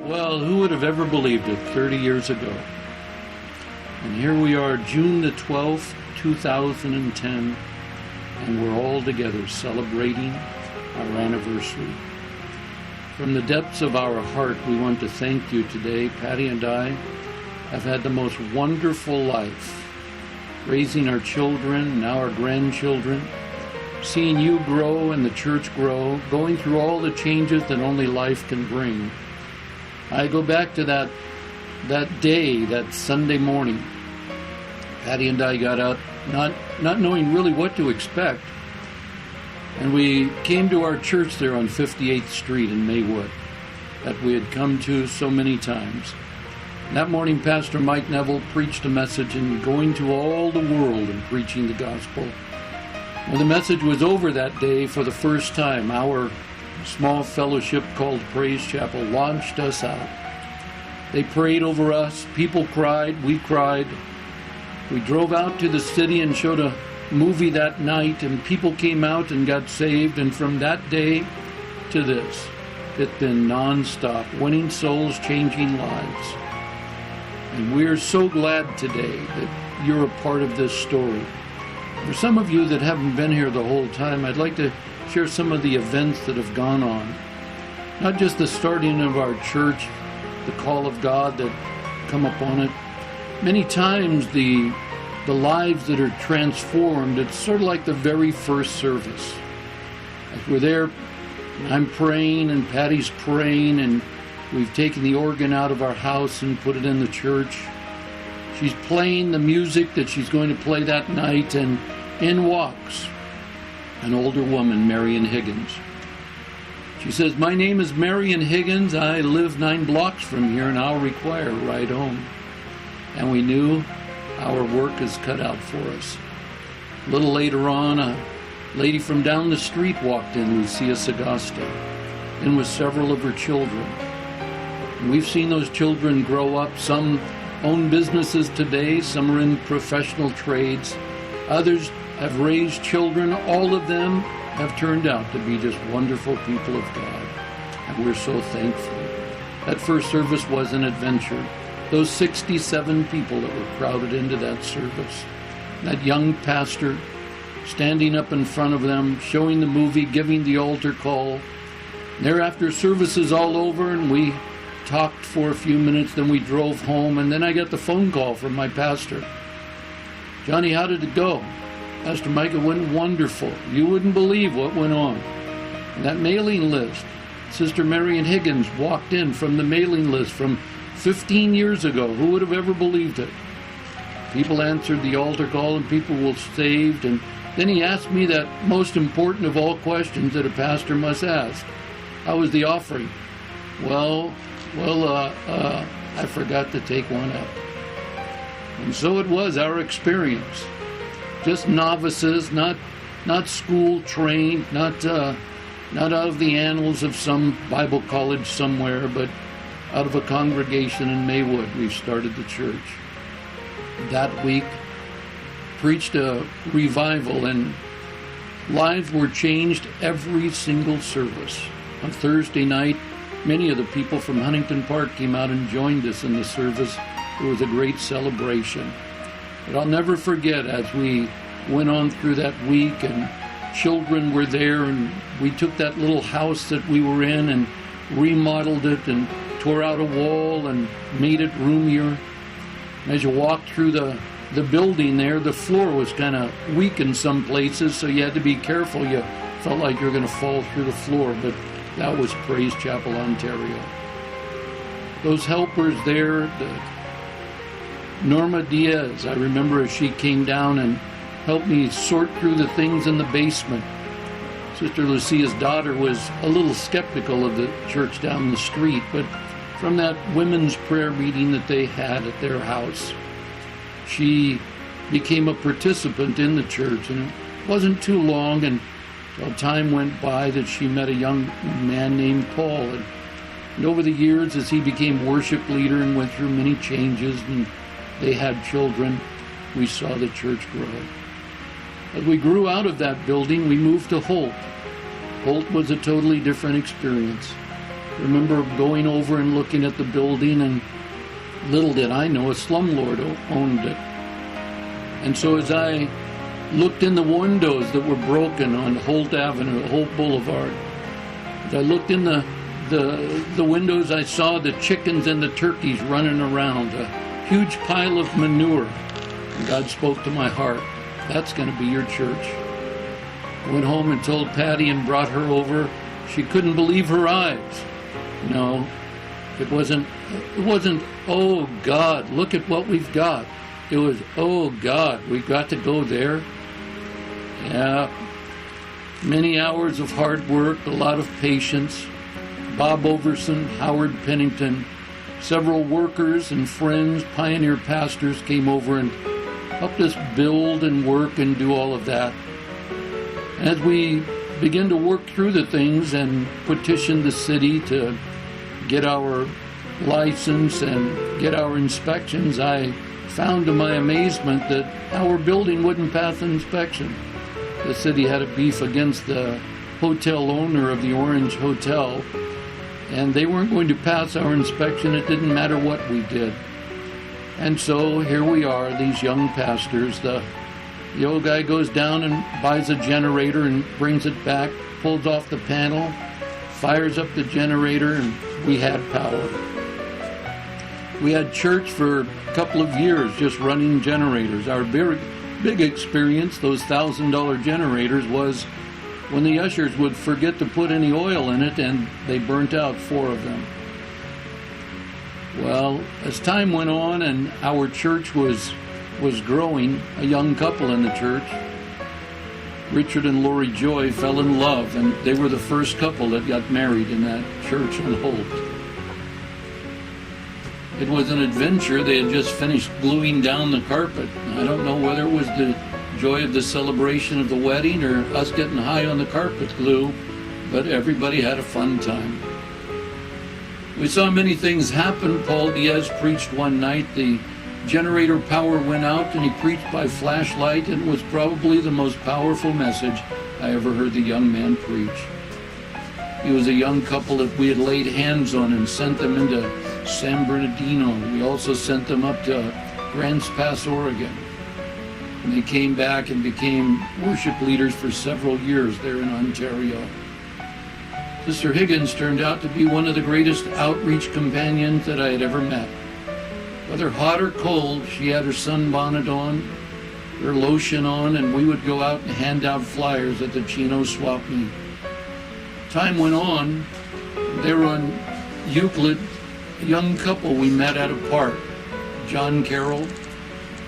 Well, who would have ever believed it 30 years ago? And here we are, June the 12th, 2010, and we're all together celebrating our anniversary. From the depths of our heart, we want to thank you today. Patty and I have had the most wonderful life, raising our children, now our grandchildren, seeing you grow and the church grow, going through all the changes that only life can bring. I go back to that day, that Sunday morning. Patty and I got out not knowing really what to expect. And we came to our church there on 58th Street in Maywood that we had come to so many times. And that morning, Pastor Mike Neville preached a message in going to all the world and preaching the gospel. When the message was over that day, for the first time, our small fellowship called Praise Chapel launched us out. They prayed over us. People cried. We cried. We drove out to the city and showed a movie that night, and people came out and got saved. And from that day to this, it's been nonstop, winning souls, changing lives. And we're so glad today that you're a part of this story. For some of you that haven't been here the whole time, I'd like to share some of the events that have gone on. Not just the starting of our church, the call of God that come upon it. Many times the lives that are transformed, it's sort of like the very first service. As we're there, I'm praying and Patty's praying, and we've taken the organ out of our house and put it in the church. She's playing the music that she's going to play that night, and in walks an older woman, Marion Higgins. She says, "My name is Marion Higgins. I live 9 blocks from here, and I'll require a ride home." And we knew our work is cut out for us. A little later on, a lady from down the street walked in, Lucia Sagasta, and with several of her children. And we've seen those children grow up. Some own businesses today, some are in professional trades. Others have raised children. All of them have turned out to be just wonderful people of God. And we're so thankful. That first service was an adventure. Those 67 people that were crowded into that service. That young pastor standing up in front of them, showing the movie, giving the altar call. Thereafter, services all over, and we talked for a few minutes, then we drove home, and then I got the phone call from my pastor. "Johnny, how did it go?" "Pastor Mike, it went wonderful. You wouldn't believe what went on." And that mailing list, Sister Marion Higgins walked in from the mailing list from 15 years ago. Who would have ever believed it? People answered the altar call and people were saved. And then he asked me that most important of all questions that a pastor must ask. "How was the offering?" I forgot to take one up. And so it was our experience. Just novices, not school trained, not out of the annals of some Bible college somewhere, but out of a congregation in Maywood. We've started the church. That week, preached a revival, and lives were changed every single service. On Thursday night, many of the people from Huntington Park came out and joined us in the service. It was a great celebration. But I'll never forget, as we went on through that week and children were there, and we took that little house that we were in and remodeled it and tore out a wall and made it roomier. As you walked through the building there, the floor was kind of weak in some places, so you had to be careful. You felt like you were going to fall through the floor, but that was Praise Chapel, Ontario. Those helpers there, Norma Diaz, I remember as she came down and helped me sort through the things in the basement. Sister Lucia's daughter was a little skeptical of the church down the street, but from that women's prayer meeting that they had at their house, she became a participant in the church, and it wasn't too long until time went by that she met a young man named Paul. And over the years, as he became worship leader and went through many changes and they had children, we saw the church grow. As we grew out of that building, we moved to Holt. Holt was a totally different experience. remember going over and looking at the building, and little did I know a slumlord owned it. And so as I looked in the windows that were broken on Holt Avenue, Holt Boulevard, as I looked in the windows, I saw the chickens and the turkeys running around, a huge pile of manure. And God spoke to my heart, that's going to be your church. I went home and told Patty and brought her over. She couldn't believe her eyes. No, it wasn't, oh God, look at what we've got. It was, oh God, we've got to go there. Yeah, many hours of hard work, a lot of patience. Bob Overson, Howard Pennington, several workers and friends, pioneer pastors came over and helped us build and work and do all of that. As we began to work through the things and petition the city to get our license and get our inspections, I found to my amazement that our building wouldn't pass inspection. The city had a beef against the hotel owner of the Orange Hotel, and they weren't going to pass our inspection. It didn't matter what we did. And so here we are, these young pastors. The old guy goes down and buys a generator and brings it back, pulls off the panel, fires up the generator, and we had power. We had church for a couple of years just running generators. Our very big experience, those $1,000 generators, was when the ushers would forget to put any oil in it and they burnt out 4 of them. Well, as time went on and our church was growing, a young couple in the church, Richard and Lori Joy, fell in love, and they were the first couple that got married in that church on Holt. It was an adventure. They had just finished gluing down the carpet. I don't know whether it was the joy of the celebration of the wedding or us getting high on the carpet glue, but everybody had a fun time. We saw many things happen. Paul Diaz preached one night. The generator power went out and he preached by flashlight, and it was probably the most powerful message I ever heard the young man preach. He was a young couple that we had laid hands on and sent them into San Bernardino. We also sent them up to Grants Pass, Oregon. And they came back and became worship leaders for several years there in Ontario. Sister Higgins turned out to be one of the greatest outreach companions that I had ever met. Whether hot or cold, she had her sunbonnet on, her lotion on, and we would go out and hand out flyers at the Chino swap meet. Time went on. They were on Euclid, a young couple we met at a park, John Carroll,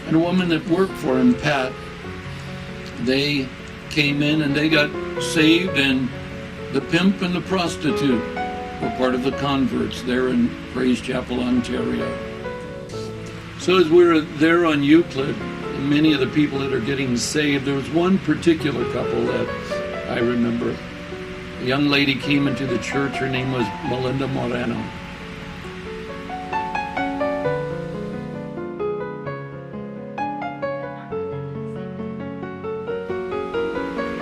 and a woman that worked for him, Pat. They came in and they got saved, and the pimp and the prostitute were part of the converts there in Praise Chapel, Ontario. So as we were there on Euclid, and many of the people that are getting saved, there was one particular couple that I remember. A young lady came into the church. Her name was Melinda Moreno.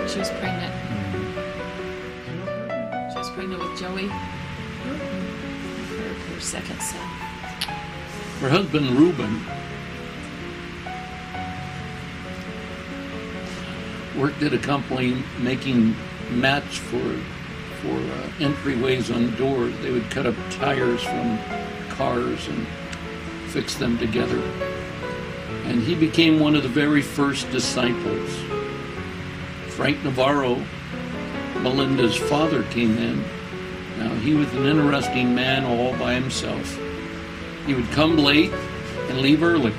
She was pregnant. She was pregnant with Joey, her second son. Her husband, Reuben, worked at a company making mats for entryways on doors. They would cut up tires from cars and fix them together. And he became one of the very first disciples. Frank Navarro, Melinda's father, came in. Now, he was an interesting man all by himself. He would come late and leave early.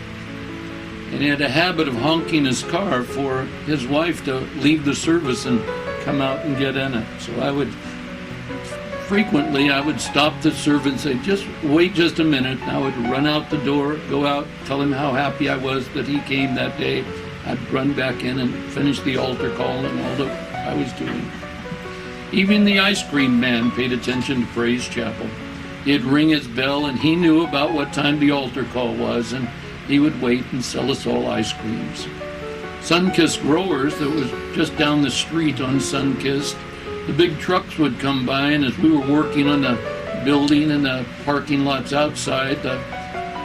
And he had a habit of honking his car for his wife to leave the service and come out and get in it. So I would stop the servant and say, just wait just a minute. And I would run out the door, go out, tell him how happy I was that he came that day. I'd run back in and finish the altar call and all that I was doing. Even the ice cream man paid attention to Praise Chapel. He'd ring his bell, and he knew about what time the altar call was, and he would wait and sell us all ice creams. Sunkist Growers, that was just down the street on Sunkist, the big trucks would come by, and as we were working on the building and the parking lots outside, the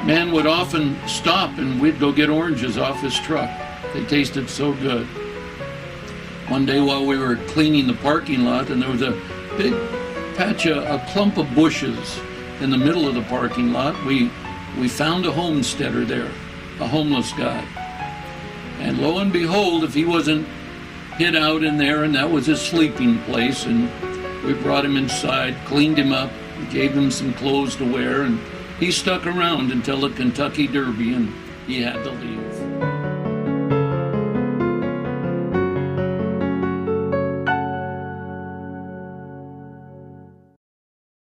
man would often stop and we'd go get oranges off his truck. They tasted so good. One day while we were cleaning the parking lot, and there was a big patch, a clump of bushes in the middle of the parking lot, we found a homesteader there, a homeless guy. And lo and behold, if he wasn't hid out in there, and that was his sleeping place, and we brought him inside, cleaned him up, gave him some clothes to wear, and he stuck around until the Kentucky Derby, and he had to leave.